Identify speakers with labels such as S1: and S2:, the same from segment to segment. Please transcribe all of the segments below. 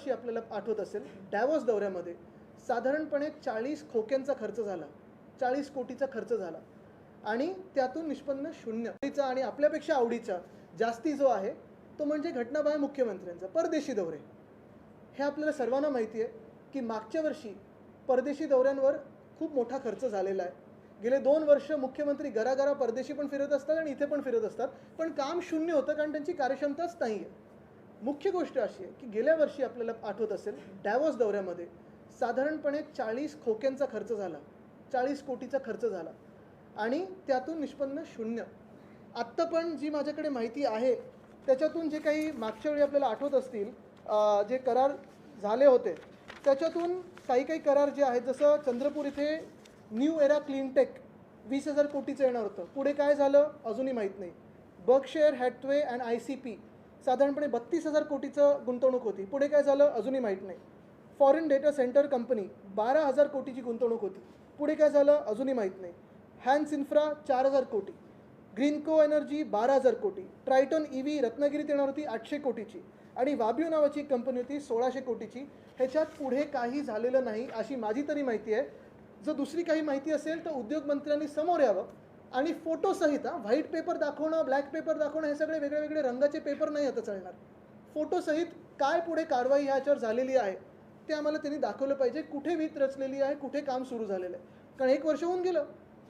S1: वर्षी आपल्याला आठवत असेल डॅवॉस दौऱ्यामध्ये साधारणपणे 40 खोक्यांचा खर्च झाला, 40 कोटीचा खर्च झाला आणि त्यातून निष्पन्न शून्य आणि आपल्यापेक्षा आवडीचा जास्ती जो आहे तो म्हणजे घटनाबाह्य मुख्यमंत्र्यांचा परदेशी दौरे. हे आपल्याला सर्वांना माहिती आहे की मागच्या वर्षी परदेशी दौऱ्यांवर खूप मोठा खर्च झालेला आहे. गेले 2 वर्ष मुख्यमंत्री घराघरा परदेशी पण फिरत असतात आणि इथे पण फिरत असतात, पण काम शून्य होतं कारण त्यांची कार्यक्षमताच नाही आहे. मुख्य गोष्ट अशी आहे की गेल्या वर्षी आपल्याला आठवत असेल डॅवॉस दौऱ्यामध्ये साधारणपणे 40 खोक्यांचा खर्च झाला, 40 कोटीचा खर्च झाला आणि त्यातून निष्पन्न शून्य. आत्ता पण जी माझ्याकडे माहिती आहे त्याच्यातून जे काही मागच्या वेळी आपल्याला आठवत असतील जे करार झाले होते त्याच्यातून काही करार जे आहेत, जसं चंद्रपूर इथे न्यू एरा क्लीनटेक 20,000 कोटीचं येणार होतं, पुढे काय झालं अजूनही माहीत नाही. बर्कशायर हॅथवे अँड ICP साधारणपणे 32,000 कोटीचं गुंतवणूक होती, पुढे काय झालं अजूनही माहीत नाही. फॉरेन डेटा सेंटर कंपनी 12,000 कोटीची गुंतवणूक होती, पुढे काय झालं अजूनही माहीत नाही. हॅन्स इन्फ्रा 4,000 कोटी, ग्रीनको एनर्जी 12,000 कोटी, ट्रायटन EV रत्नागिरीत येणार होती 800 कोटीची आणि वाबियो नावाची एक कंपनी होती 1,600 कोटीची. ह्याच्यात पुढे काही झालेलं नाही अशी माझी तरी माहिती आहे. जर दुसरी काही माहिती असेल तर उद्योगमंत्र्यांनी समोर यावं आणि फोटोसहित, व्हाईट पेपर दाखवणं, ब्लॅक पेपर दाखवणं, हे सगळे वेगळे वेगळे रंगाचे पेपर नाही आता चालणार. फोटोसहित काय पुढे कारवाई ह्याच्यावर झालेली आहे ते आम्हाला त्यांनी दाखवलं पाहिजे. कुठे वीट रचलेली आहे, कुठे काम सुरू झालेलं आहे. कारण 1 वर्ष होऊन गेलं,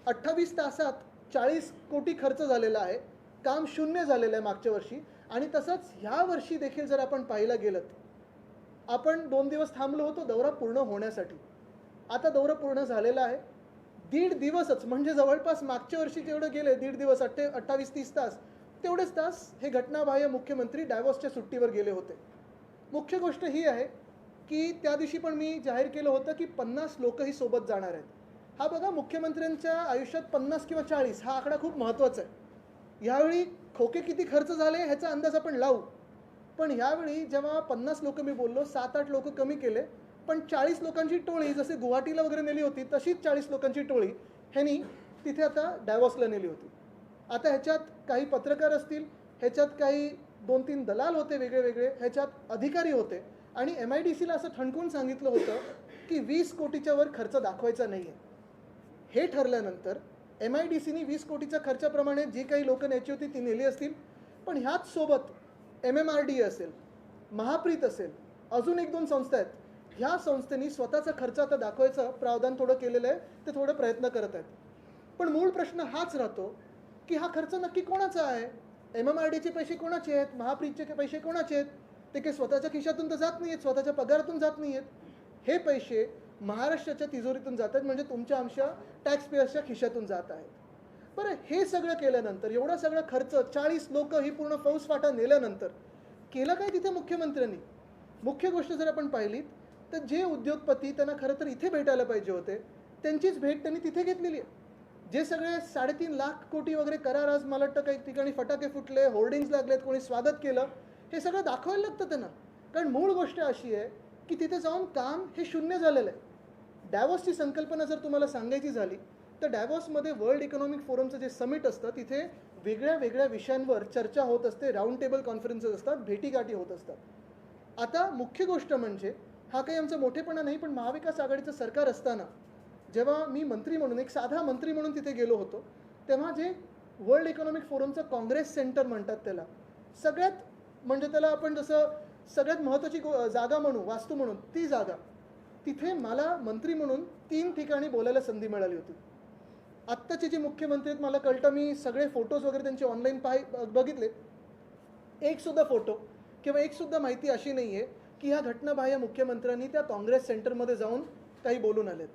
S1: 28 तासात 40 कोटी खर्च झालेला आहे, काम शून्य झालेलं आहे मागच्या वर्षी. आणि तसंच ह्या वर्षी देखील जर आपण पाहायला गेलं, आपण 2 दिवस थांबलो होतो दौरा पूर्ण होण्यासाठी. आता दौरा पूर्ण झालेला आहे. 1.5 दिवसच, म्हणजे जवळपास मागच्या वर्षी जेवढं गेले 1.5 दिवस 28-30 तास, तेवढेच तास हे घटनाबाह्य मुख्यमंत्री डॅवॉसच्या सुट्टीवर गेले होते. मुख्य गोष्ट ही आहे की त्या दिवशी पण मी जाहीर केलं होतं की 50 लोकही सोबत जाणार आहेत. हा बघा, मुख्यमंत्र्यांच्या आयुष्यात 50 किंवा 40 हा आकडा खूप महत्त्वाचा आहे. ह्यावेळी खोके किती खर्च झाले ह्याचा अंदाज आपण लावू, पण ह्यावेळी जेव्हा 50 लोक मी बोललो, 7-8 लोक कमी केले, पण 40 लोकांची टोळी जसे गुवाहाटीला वगैरे नेली होती तशीच 40 लोकांची टोळी ह्यांनी तिथे आता डॅवॉसला नेली होती. आता ह्याच्यात काही पत्रकार असतील, ह्याच्यात काही 2-3 दलाल होते वेगळे वेगळे, ह्याच्यात अधिकारी होते आणि MIDCला असं ठणकून सांगितलं होतं की 20 कोटीच्या वर खर्च दाखवायचा नाही आहे. हे ठरल्यानंतर MIDCनी 20 कोटीच्या खर्चाप्रमाणे जी काही लोकं न्यायची होती ती नेली असतील, पण ह्याच सोबत MMRDA असेल, महाप्रीत असेल, अजून 1-2 संस्था आहेत, ह्या संस्थेनी स्वतःचा खर्च आता दाखवायचं प्रावधान थोडं केलेलं आहे, ते थोडं प्रयत्न करत आहेत. पण मूळ प्रश्न हाच राहतो की हा खर्च नक्की कोणाचा आहे? MMRDAचे पैसे कोणाचे आहेत? महाप्रीतचे पैसे कोणाचे आहेत? ते काही स्वतःच्या खिशातून तर जात नाही आहेत, स्वतःच्या पगारातून जात नाही आहेत. हे पैसे महाराष्ट्राच्या तिजोरीतून जात आहेत, म्हणजे तुमच्या आमच्या टॅक्स पेयर्सच्या खिशातून जात आहेत. बरं, हे सगळं केल्यानंतर, एवढा सगळा खर्च, 40 लोक ही पूर्ण फौजफाटा नेल्यानंतर केलं काय तिथे मुख्यमंत्र्यांनी? मुख्य गोष्ट जर आपण पाहिली तर जे उद्योगपती त्यांना खरं तर इथे भेटायला पाहिजे होते त्यांचीच भेट त्यांनी तिथे घेतलेली आहे. जे सगळे 3.5 लाख कोटी वगैरे करार, आज मला वाटतं काही ठिकाणी फटाके फुटले, होर्डिंग्स लागलेत, कोणी स्वागत केलं, हे सगळं दाखवायला लागतं त्यांना. कारण मूळ गोष्ट अशी आहे की तिथे जाऊन काम हे शून्य झालेलं आहे. डॅवॉसची संकल्पना जर तुम्हाला सांगायची झाली तर डॅवॉसमध्ये वर्ल्ड इकॉनॉमिक फोरमचं जे समिट असतं तिथे वेगळ्या वेगळ्या विषयांवर चर्चा होत असते, राऊंड टेबल कॉन्फरन्सेस असतात, भेटीगाठी होत असतात. आता मुख्य गोष्ट म्हणजे, हा काही आमचा मोठेपणा नाही, पण महाविकास आघाडीचं सरकार असताना जेव्हा मी मंत्री म्हणून, एक साधा मंत्री म्हणून तिथे गेलो होतो, तेव्हा जे वर्ल्ड इकॉनॉमिक फोरमचं काँग्रेस सेंटर म्हणतात त्याला, सगळ्यात म्हणजे त्याला आपण जसं सगळ्यात महत्त्वाची जागा म्हणू, वास्तू म्हणून ती जागा, तिथे मला मंत्री म्हणून 3 ठिकाणी बोलायला संधी मिळाली होती. आत्ताचे जे मुख्यमंत्री आहेत मला कळतं, मी सगळे फोटोज वगैरे त्यांचे ऑनलाईन बघितले, एकसुद्धा फोटो किंवा एकसुद्धा माहिती अशी नाही आहे की ह्या घटनाबाह्य मुख्यमंत्र्यांनी त्या काँग्रेस सेंटरमध्ये जाऊन काही बोलून आलेत.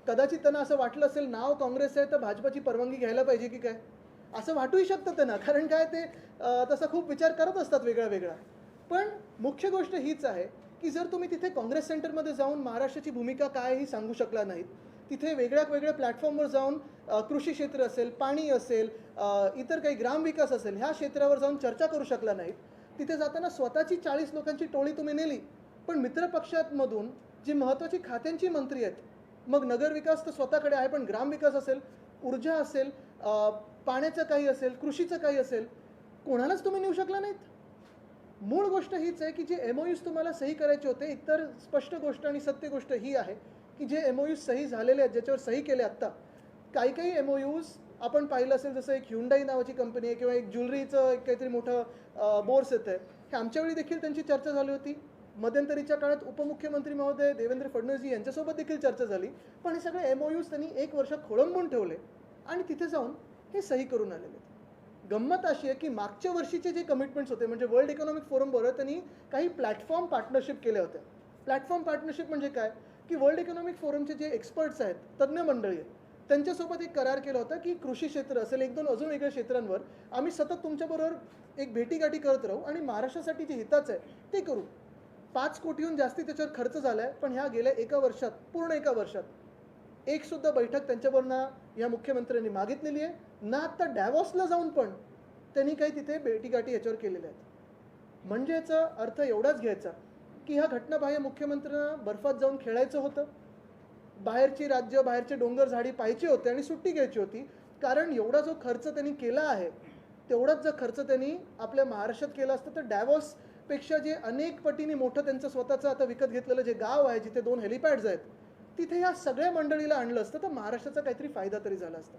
S1: कदाचित त्यांना असं वाटलं असेल, नाव काँग्रेस आहे तर भाजपाची परवानगी घ्यायला पाहिजे की काय, असं वाटूही शकतं त्यांना, कारण काय ते तसा खूप विचार करत असतात वेगळा वेगळा. पण मुख्य गोष्ट हीच आहे की जर तुम्ही तिथे काँग्रेस सेंटरमध्ये जाऊन महाराष्ट्राची भूमिका काय ही सांगू शकला नाहीत, तिथे वेगळ्या वेगळ्या प्लॅटफॉर्मवर जाऊन कृषी क्षेत्र असेल, पाणी असेल, इतर काही ग्रामविकास असेल, ह्या क्षेत्रावर जाऊन चर्चा करू शकला नाहीत, तिथे जाताना स्वतःची 40 लोकांची टोळी तुम्ही नेली, पण मित्रपक्षांमधून जी महत्त्वाची खात्यांची मंत्री आहेत, मग नगरविकास तर स्वतःकडे आहे, पण ग्रामविकास असेल, ऊर्जा असेल, पाण्याचं काही असेल, कृषीचं काही असेल, कोणालाच तुम्ही नेऊ शकला नाहीत. मूळ गोष्ट हीच आहे की जे एमओयूज तुम्हाला सही करायचे होते, इतर स्पष्ट गोष्ट आणि सत्य गोष्ट ही आहे की जे एमओयूज सही झालेले आहेत, ज्याच्यावर सही केले आत्ता, काही एमओयूज आपण पाहिलं असेल, जसं एक Hyundai नावाची कंपनी आहे किंवा एक ज्वेलरीचं एक काहीतरी मोठं बोर्स येतं आहे, हे आमच्यावेळी देखील त्यांची चर्चा झाली होती. मध्यंतरीच्या काळात उपमुख्यमंत्री महोदय देवेंद्र फडणवीसजी यांच्यासोबत देखील चर्चा झाली. पण हे सगळे एमओयूज त्यांनी 1 वर्ष खोळंबून ठेवले आणि तिथे जाऊन हे सही करून आलेले आहेत. गंमत अशी आहे की मागच्या वर्षीचे जे कमिटमेंट्स होते, म्हणजे वर्ल्ड इकॉनॉमिक फोरमबरोबर त्यांनी काही प्लॅटफॉर्म पार्टनरशिप केल्या होत्या. प्लॅटफॉर्म पार्टनरशिप म्हणजे काय, की वर्ल्ड इकॉनॉमिक फोरमचे जे एक्सपर्ट्स आहेत, तज्ज्ञ मंडळी आहेत, त्यांच्यासोबत एक करार केला होता की कृषी क्षेत्र असेल, 1-2 अजून वेगळ्या क्षेत्रांवर आम्ही सतत तुमच्याबरोबर एक भेटीगाठी करत राहू आणि महाराष्ट्रासाठी जे हिताचं आहे ते करू. 5 कोटीहून जास्ती त्याच्यावर खर्च झाला आहे, पण ह्या गेल्या पूर्ण एका वर्षात एक सुद्धा बैठक त्यांच्याबरोबर ना या मुख्यमंत्र्यांनी मागितलेली आहे, ना आता डॅवॉसला जाऊन पण त्यांनी काही तिथे भेटीगाठी याच्यावर केलेल्या आहेत. म्हणजे याचा अर्थ एवढाच घ्यायचा की ह्या घटनाबाह्य मुख्यमंत्र्यांना बर्फात जाऊन खेळायचं होतं, बाहेरची राज्य, बाहेरचे डोंगर झाडी पाहायची होते आणि सुट्टी घ्यायची होती. कारण एवढा जो खर्च त्यांनी केला आहे, तेवढाच जर खर्च त्यांनी आपल्या महाराष्ट्रात केला असतं तर डॅवॉसपेक्षा जे अनेक पटीने मोठं त्यांचं स्वतःचं आता विकत घेतलेलं जे गाव आहे, जिथे 2 हेलिपॅड्स आहेत, तिथे ह्या सगळ्या मंडळीला आणलं असतं तर महाराष्ट्राचा काहीतरी फायदा तरी झाला असता.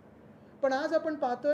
S1: पण आज आपण पाहतोय